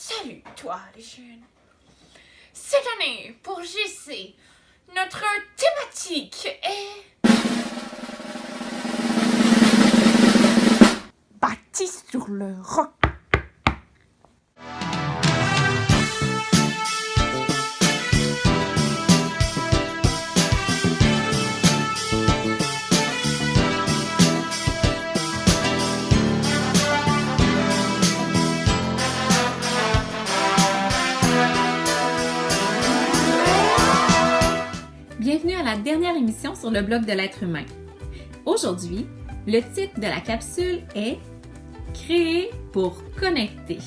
Salut toi les jeunes. Cette année, pour JC, notre thématique est... bâti sur le roc. Bienvenue à la dernière émission sur le blog de l'être humain. Aujourd'hui, le titre de la capsule est « Créer pour connecter ».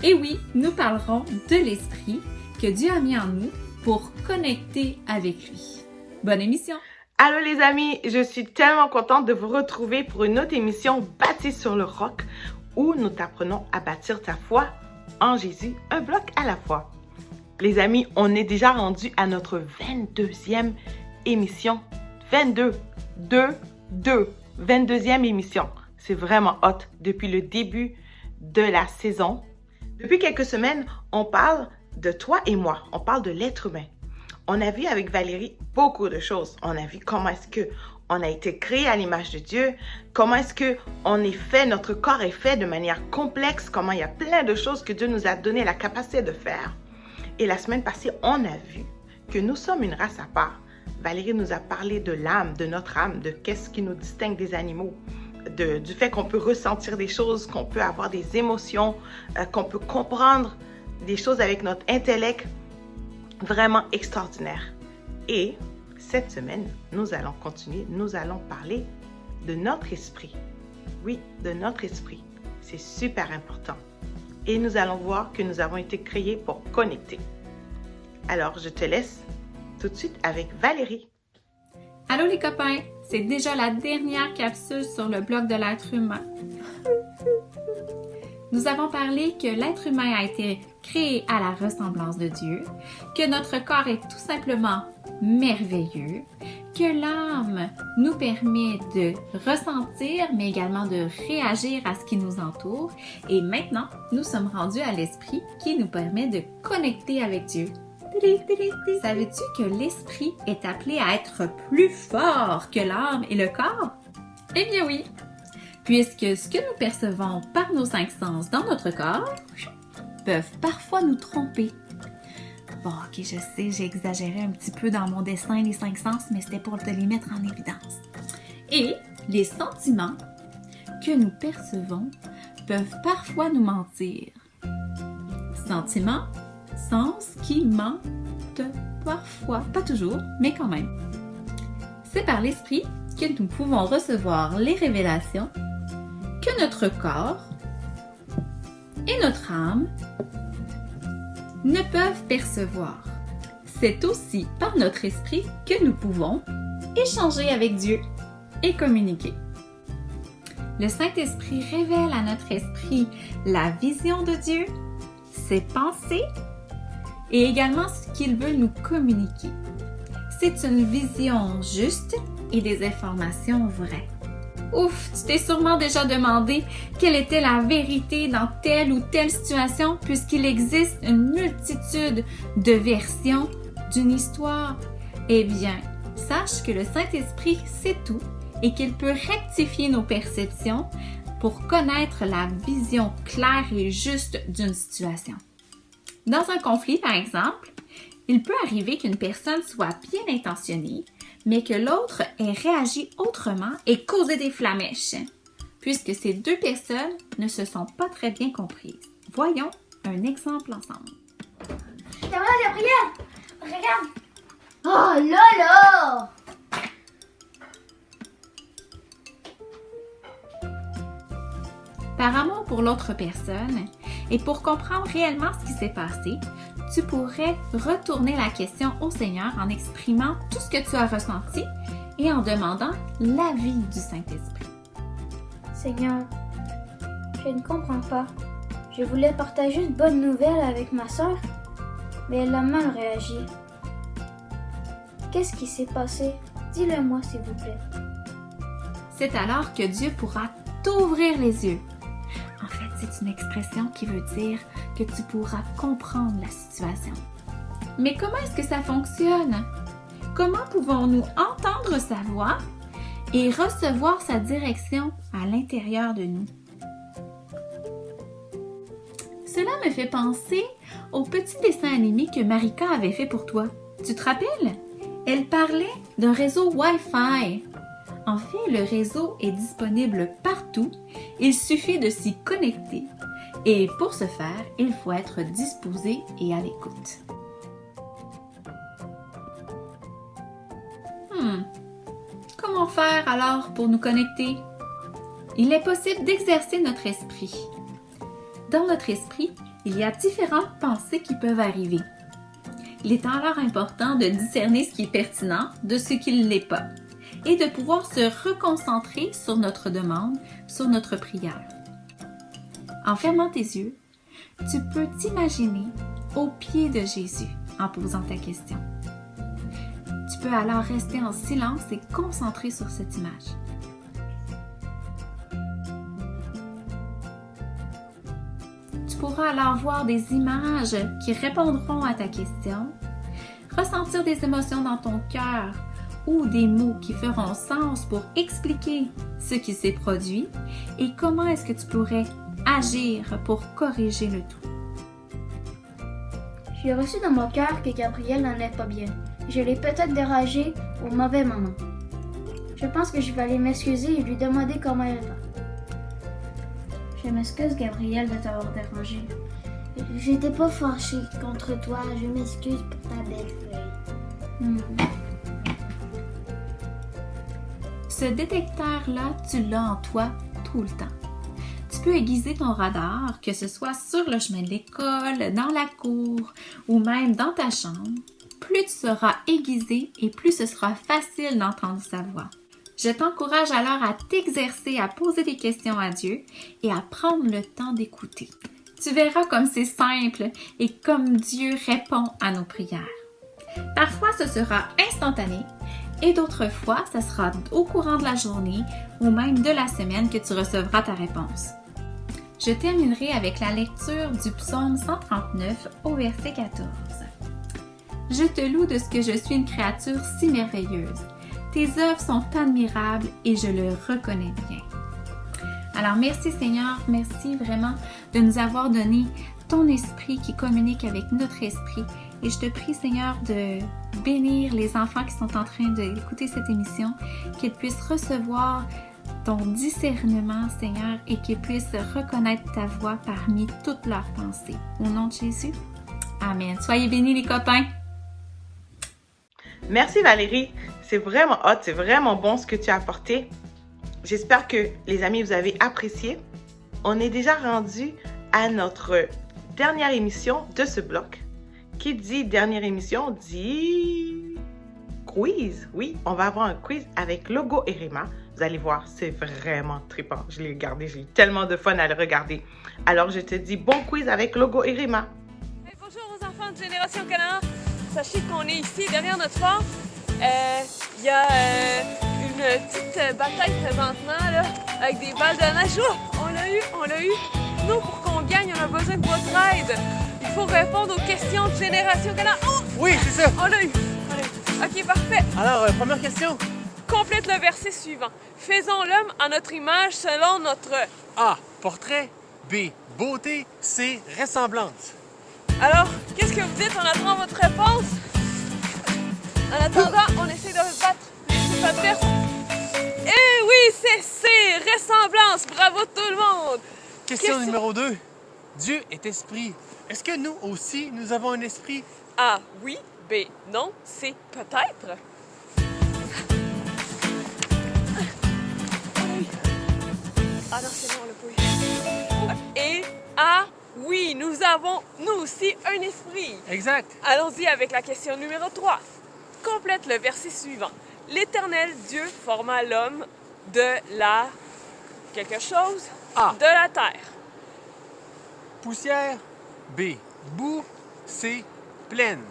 Et oui, nous parlerons de l'esprit que Dieu a mis en nous pour connecter avec lui. Bonne émission! Allô les amis, je suis tellement contente de vous retrouver pour une autre émission Bâtie sur le roc où nous t'apprenons à bâtir ta foi en Jésus, un bloc à la fois. Les amis, on est déjà rendu à notre 22e émission. 22e émission. C'est vraiment hot depuis le début de la saison. Depuis quelques semaines, on parle de toi et moi. On parle de l'être humain. On a vu avec Valérie beaucoup de choses. On a vu comment est-ce que on a été créé à l'image de Dieu, comment est-ce que on est fait, notre corps est fait de manière complexe, comment il y a plein de choses que Dieu nous a donné la capacité de faire. Et la semaine passée, on a vu que nous sommes une race à part. Valérie nous a parlé de l'âme, de notre âme, de qu'est-ce qui nous distingue des animaux, du fait qu'on peut ressentir des choses, qu'on peut avoir des émotions, qu'on peut comprendre des choses avec notre intellect. Vraiment extraordinaire. Et cette semaine, nous allons continuer, nous allons parler de notre esprit. Oui, de notre esprit. C'est super important. Et nous allons voir que nous avons été créés pour connecter. Alors, je te laisse tout de suite avec Valérie. Allô les copains, c'est déjà la dernière capsule sur le blog de l'être humain. Nous avons parlé que l'être humain a été créé à la ressemblance de Dieu, que notre corps est tout simplement merveilleux, que l'âme nous permet de ressentir, mais également de réagir à ce qui nous entoure. Et maintenant, nous sommes rendus à l'esprit qui nous permet de connecter avec Dieu. Savais-tu que l'esprit est appelé à être plus fort que l'âme et le corps? Eh bien oui, puisque ce que nous percevons par nos 5 sens dans notre corps peuvent parfois nous tromper. Bon, ok, je sais, j'ai exagéré un petit peu dans mon dessin les 5 sens, mais c'était pour te les mettre en évidence. Et les sentiments que nous percevons peuvent parfois nous mentir. Sentiments, sens qui mentent parfois, pas toujours, mais quand même. C'est par l'esprit que nous pouvons recevoir les révélations que notre corps et notre âme ne peuvent percevoir. C'est aussi par notre esprit que nous pouvons échanger avec Dieu et communiquer. Le Saint-Esprit révèle à notre esprit la vision de Dieu, ses pensées et également ce qu'il veut nous communiquer. C'est une vision juste et des informations vraies. Ouf, tu t'es sûrement déjà demandé quelle était la vérité dans telle ou telle situation puisqu'il existe une multitude de versions d'une histoire. Eh bien, sache que le Saint-Esprit sait tout et qu'il peut rectifier nos perceptions pour connaître la vision claire et juste d'une situation. Dans un conflit, par exemple, il peut arriver qu'une personne soit bien intentionnée, mais que l'autre ait réagi autrement et causé des flamèches, puisque ces deux personnes ne se sont pas très bien comprises. Voyons un exemple ensemble. Regarde la prière! Regarde! Oh là là! Par amour pour l'autre personne et pour comprendre réellement ce qui s'est passé, tu pourrais retourner la question au Seigneur en exprimant tout ce que tu as ressenti et en demandant l'avis du Saint-Esprit. Seigneur, je ne comprends pas. Je voulais partager une bonne nouvelle avec ma sœur, mais elle a mal réagi. Qu'est-ce qui s'est passé? Dis-le-moi, s'il vous plaît. C'est alors que Dieu pourra t'ouvrir les yeux. En fait, c'est une expression qui veut dire que tu pourras comprendre la situation. Mais comment est-ce que ça fonctionne? Comment pouvons-nous entendre sa voix et recevoir sa direction à l'intérieur de nous? Cela me fait penser au petit dessin animé que Marika avait fait pour toi. Tu te rappelles? Elle parlait d'un réseau Wi-Fi. En fait, le réseau est disponible partout. Il suffit de s'y connecter. Et pour ce faire, il faut être disposé et à l'écoute. Comment faire alors pour nous connecter? Il est possible d'exercer notre esprit. Dans notre esprit, il y a différentes pensées qui peuvent arriver. Il est alors important de discerner ce qui est pertinent de ce qui ne l'est pas et de pouvoir se reconcentrer sur notre demande, sur notre prière. En fermant tes yeux, tu peux t'imaginer au pied de Jésus en posant ta question. Tu peux alors rester en silence et concentrer sur cette image. Tu pourras alors voir des images qui répondront à ta question, ressentir des émotions dans ton cœur ou des mots qui feront sens pour expliquer ce qui s'est produit et comment est-ce que tu pourrais agir pour corriger le tout. J'ai reçu dans mon cœur que Gabriel n'allait pas bien. Je l'ai peut-être dérangé au mauvais moment. Je pense que je vais aller m'excuser et lui demander comment elle va. Je m'excuse, Gabriel, de t'avoir dérangé. J'étais pas fâchée contre toi. Je m'excuse pour ta belle-fille. Ce détecteur-là, tu l'as en toi tout le temps. Tu peux aiguiser ton radar, que ce soit sur le chemin de l'école, dans la cour ou même dans ta chambre. Plus tu seras aiguisé et plus ce sera facile d'entendre sa voix. Je t'encourage alors à t'exercer à poser des questions à Dieu et à prendre le temps d'écouter. Tu verras comme c'est simple et comme Dieu répond à nos prières. Parfois, ce sera instantané et d'autres fois, ce sera au courant de la journée ou même de la semaine que tu recevras ta réponse. Je terminerai avec la lecture du psaume 139 au verset 14. « Je te loue de ce que je suis une créature si merveilleuse. Tes œuvres sont admirables et je le reconnais bien. » Alors merci Seigneur, merci vraiment de nous avoir donné ton esprit qui communique avec notre esprit. Et je te prie Seigneur de bénir les enfants qui sont en train d'écouter cette émission, qu'ils puissent recevoir ton discernement Seigneur et qu'ils puissent reconnaître ta voix parmi toutes leurs pensées. Au nom de Jésus, Amen. Soyez bénis les copains! Merci Valérie, c'est vraiment hot, c'est vraiment bon ce que tu as apporté. J'espère que les amis, vous avez apprécié. On est déjà rendu à notre dernière émission de ce bloc. Qui dit dernière émission dit quiz. Oui, on va avoir un quiz avec Logo et Réma. Vous allez voir, c'est vraiment trippant. Je l'ai regardé, j'ai eu tellement de fun à le regarder. Alors je te dis bon quiz avec Logo et Réma. Hey, bonjour aux enfants de Génération Canard. Sachez qu'on est ici derrière notre fort. Il y a une petite bataille présentement là, avec des balles de neige. Oh, on l'a eu. Nous, pour qu'on gagne, on a besoin de votre aide. Il faut répondre aux questions de Génération Canard. Oh! Oui, c'est ça. On l'a eu. Ok, parfait. Alors, première question. Complète le verset suivant. Faisons l'homme à notre image selon notre... A. Portrait. B. Beauté. C. Ressemblance. Alors, qu'est-ce que vous dites en attendant votre réponse? En attendant, on essaie de battre les chiffres adverses. Eh oui, c'est C. Ressemblance. Bravo tout le monde. Question numéro 2. Dieu est esprit. Est-ce que nous aussi, nous avons un esprit? A. Oui. B. Non. C. Peut-être. Ah non, c'est bon, on l'a pas eu. Et A. Oui, nous avons, nous aussi, un esprit. Exact. Allons-y avec la question numéro 3. Complète le verset suivant. L'Éternel Dieu forma l'homme de la... quelque chose? A. De la terre. Poussière. B. Boue. C. Plaine.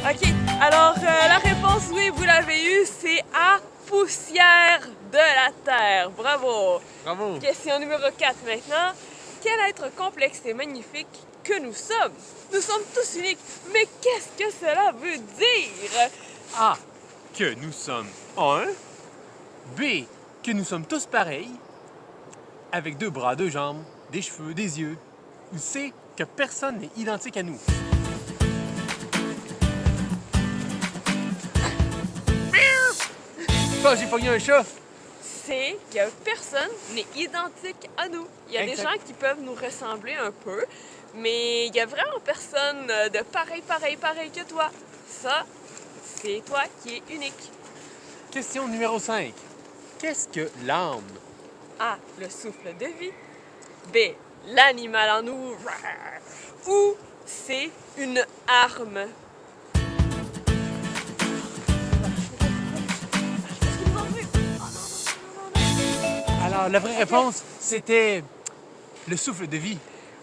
OK. Alors, la réponse, oui, vous l'avez eue, c'est poussière de la Terre. Bravo! Bravo! Question numéro 4 maintenant. Quel être complexe et magnifique que nous sommes? Nous sommes tous uniques, mais qu'est-ce que cela veut dire? A. Que nous sommes un. B. Que nous sommes tous pareils, avec 2 bras, 2 jambes, des cheveux, des yeux. Ou C. Que personne n'est identique à nous. Oh, j'ai pogné un chat! C'est que personne n'est identique à nous. Il y a Exact. des gens qui peuvent nous ressembler un peu, mais il y a vraiment personne de pareil que toi. Ça, c'est toi qui es unique. Question numéro 5. Qu'est-ce que l'âme? A. Le souffle de vie. B. L'animal en nous. Ou C. Une arme. Alors, la vraie réponse, c'était le souffle de vie.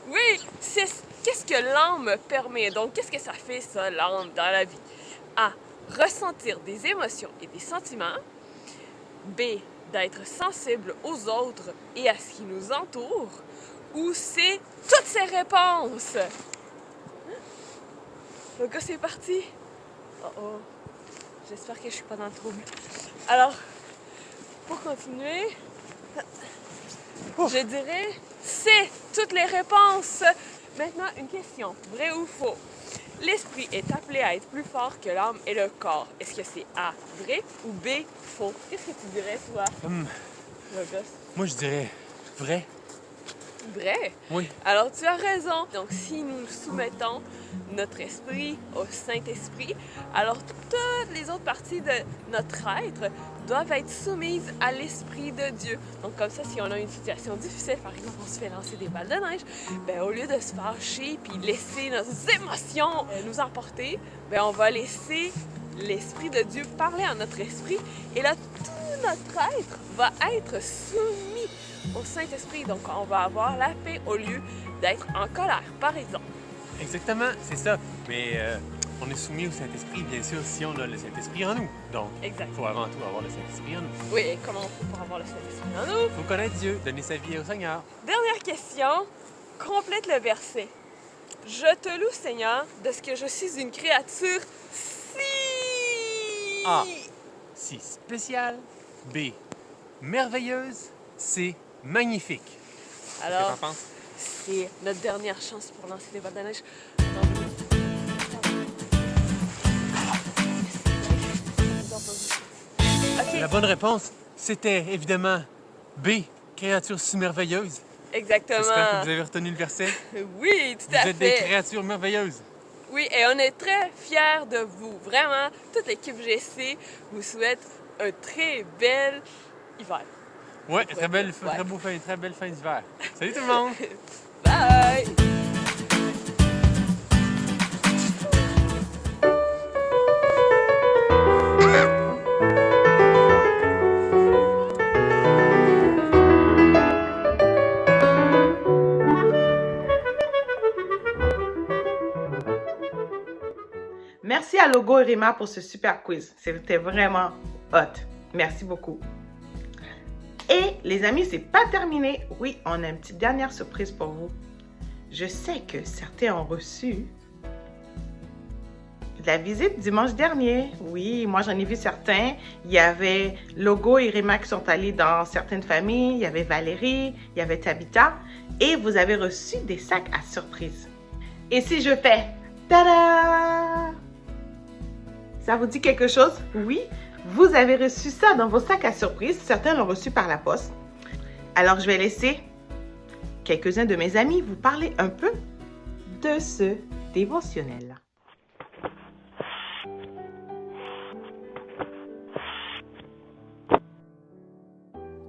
Oui, c'est qu'est-ce que l'âme permet. Donc, qu'est-ce que ça fait, ça, l'âme, dans la vie? A. Ressentir des émotions et des sentiments. B. D'être sensible aux autres et à ce qui nous entoure. Ou C. Toutes ces réponses. Le gars, c'est parti. Oh oh. J'espère que je suis pas dans le trouble. Alors, pour continuer, je dirais c'est toutes les réponses. Maintenant, une question. Vrai ou faux? L'esprit est appelé à être plus fort que l'âme et le corps. Est-ce que c'est A, vrai ou B, faux? Qu'est-ce que tu dirais, toi, le gosse? Moi, je dirais vrai. Vrai? Oui. Alors, tu as raison. Donc, si nous soumettons notre esprit au Saint-Esprit, alors toutes les autres parties de notre être doivent être soumises à l'Esprit de Dieu. Donc, comme ça, si on a une situation difficile, par exemple, on se fait lancer des balles de neige, ben, au lieu de se fâcher puis laisser nos émotions nous emporter, ben, on va laisser l'Esprit de Dieu parler à notre esprit. Et là, tout notre être va être soumis au Saint-Esprit. Donc, on va avoir la paix au lieu d'être en colère, par exemple. Exactement, c'est ça. Mais on est soumis au Saint-Esprit, bien sûr, si on a le Saint-Esprit en nous. Donc, Exact. il faut avant tout avoir le Saint-Esprit en nous. Oui, et comment on fait pour avoir le Saint-Esprit en nous? Il faut connaître Dieu, donner sa vie au Seigneur. Dernière question, complète le verset. Je te loue, Seigneur, de ce que je suis une créature si... A. Si spéciale. B. Merveilleuse. C. Magnifique. Qu'est-ce que Alors, t'en penses? c'est notre dernière chance pour lancer des balles de neige. La OK, bonne réponse, c'était évidemment B. Créature si merveilleuse. J'espère que exactement. vous avez retenu le verset. Oui, tout Vous à êtes des fait. créatures merveilleuses. Oui, et on est très fiers de vous. Vraiment, toute l'équipe GC vous souhaite un très bel hiver. Ouais, très belle fin d'hiver. Salut tout le monde! Bye! Merci à Logo et Rima pour ce super quiz. C'était vraiment hot. Merci beaucoup. Et les amis, c'est pas terminé. Oui, on a une petite dernière surprise pour vous. Je sais que certains ont reçu la visite dimanche dernier. Oui, moi j'en ai vu certains. Il y avait Logo et Rima qui sont allés dans certaines familles. Il y avait Valérie, il y avait Tabitha. Et vous avez reçu des sacs à surprise. Et si je fais tada! Ça vous dit quelque chose? Oui, vous avez reçu ça dans vos sacs à surprise. Certains l'ont reçu par la poste. Alors, je vais laisser quelques-uns de mes amis vous parler un peu de ce dévotionnel.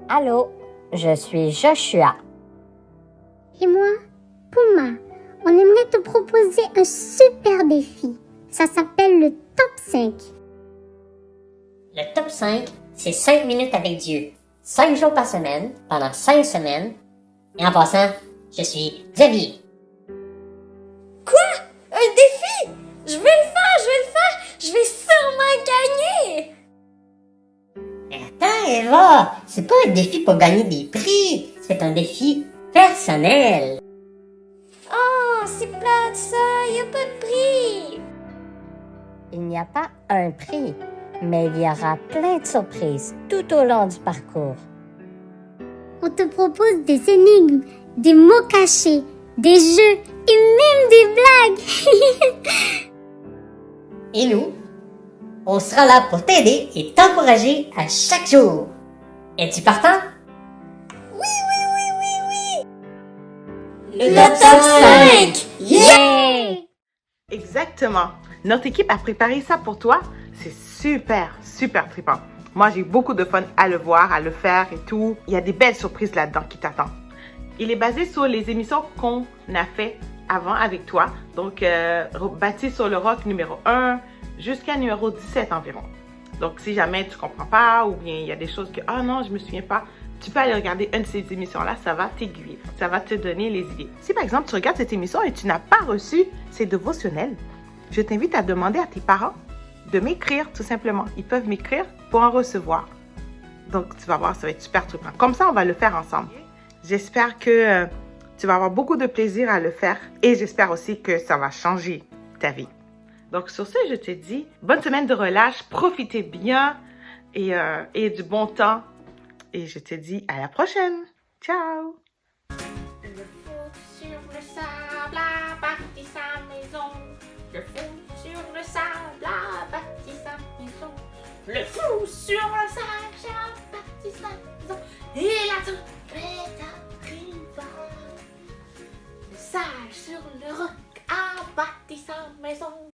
Allô, je suis Joshua. Et moi, Puma, on aimerait te proposer un super défi. Ça s'appelle le top 5. Le top 5, c'est 5 minutes avec Dieu. 5 jours par semaine, pendant 5 semaines. Et en passant, je suis Xavier. Un défi! Je vais le faire! Je vais sûrement gagner! Eva, c'est pas un défi pour gagner des prix, c'est un défi personnel. Oh, c'est plate ça, il n'y a pas de prix. Il n'y a pas un prix, mais il y aura plein de surprises tout au long du parcours. On te propose des énigmes, des mots cachés, des jeux et même des blagues. Et nous, on sera là pour t'aider et t'encourager à chaque jour. Es-tu partant? Le top 5! Yeah! Exactement. Notre équipe a préparé ça pour toi. C'est super, super trippant. Moi, j'ai beaucoup de fun à le voir, à le faire et tout. Il y a des belles surprises là-dedans qui t'attendent. Il est basé sur les émissions qu'on a fait avant avec toi. Donc, bâti sur le rock numéro 1 jusqu'à numéro 17 environ. Donc, si jamais tu comprends pas ou bien il y a des choses que « Ah non, je me souviens pas », tu peux aller regarder une de ces émissions-là, ça va t'aiguiller. Ça va te donner les idées. Si par exemple, tu regardes cette émission et tu n'as pas reçu ces dévotionnels, je t'invite à demander à tes parents de m'écrire tout simplement. Ils peuvent m'écrire pour en recevoir. Donc, tu vas voir, ça va être super trippant. Comme ça, on va le faire ensemble. J'espère que tu vas avoir beaucoup de plaisir à le faire et j'espère aussi que ça va changer ta vie. Donc, sur ce, je te dis bonne semaine de relâche, profitez bien et du bon temps. Et je te dis à la prochaine. Ciao! Le fou sur le sable a bâti sa maison. Le fou sur le sable a bâti sa maison. Le fou sur le sable a bâti sa maison. Et la tempête arriva. Le sage sur le roc a bâti sa maison.